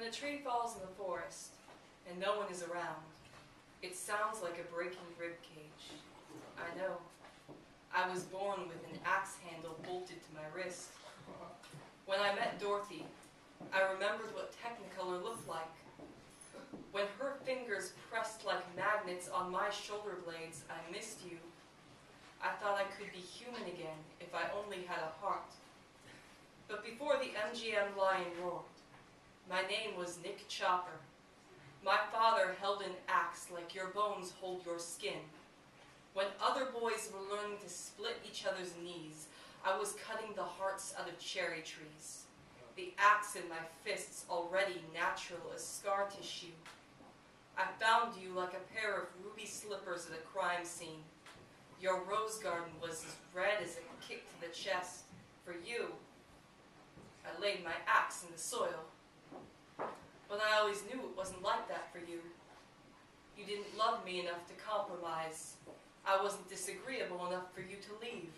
When a tree falls in the forest and no one is around, it sounds like a breaking rib cage. I know. I was born with an axe handle bolted to my wrist. When I met Dorothy, I remembered what Technicolor looked like. When her fingers pressed like magnets on my shoulder blades, I missed you. I thought I could be human again if I only had a heart. But before the MGM lion roared, my name was Nick Chopper. My father held an axe like your bones hold your skin. When other boys were learning to split each other's knees, I was cutting the hearts out of cherry trees. The axe in my fists already natural as scar tissue. I found you like a pair of ruby slippers at a crime scene. Your rose garden was as red as a kick to the chest. For you, I laid my axe in the soil. But I always knew it wasn't like that for you. You didn't love me enough to compromise. I wasn't disagreeable enough for you to leave.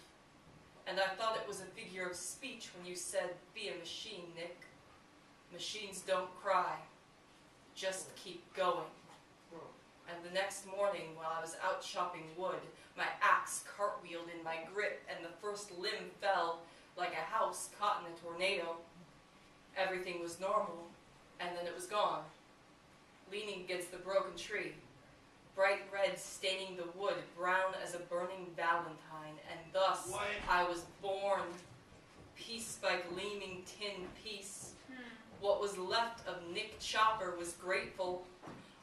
And I thought it was a figure of speech when you said, "Be a machine, Nick. Machines don't cry. Just keep going." And the next morning, while I was out chopping wood, my axe cartwheeled in my grip, and the first limb fell like a house caught in a tornado. Everything was normal, and then it was gone, leaning against the broken tree, bright red staining the wood brown as a burning valentine, and thus I was born, piece by gleaming tin piece. What was left of Nick Chopper was grateful.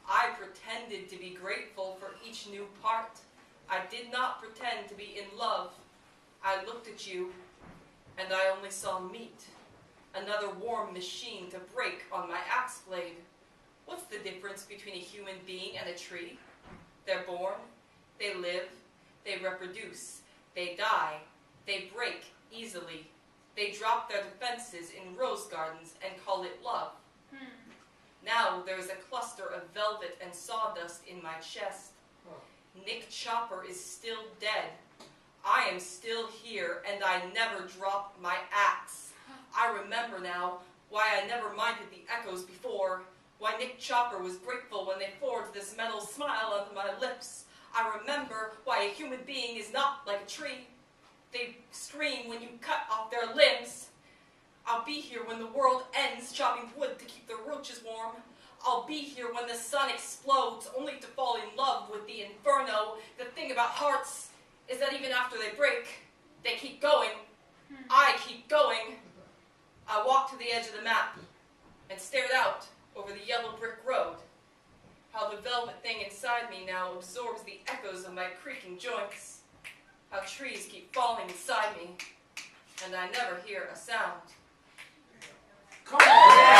I pretended to be grateful for each new part. I did not pretend to be in love. I looked at you, and I only saw meat, another warm machine to break on my axe blade. What's the difference between a human being and a tree? They're born, they live, they reproduce, they die, they break easily. They drop their defenses in rose gardens and call it love. Now there's a cluster of velvet and sawdust in my chest. Nick Chopper is still dead. I am still here, and I never dropped my axe. I remember now why I never minded the echoes before, why Nick Chopper was grateful when they forged this metal smile onto my lips. I remember why a human being is not like a tree. They scream when you cut off their limbs. I'll be here when the world ends, chopping wood to keep the roaches warm. I'll be here when the sun explodes, only to fall in love with the inferno. The thing about hearts is that even after they break, they keep going. I keep going. I walked to the edge of the map and stared out over the yellow brick road. How the velvet thing inside me now absorbs the echoes of my creaking joints. How trees keep falling inside me, and I never hear a sound. Come on!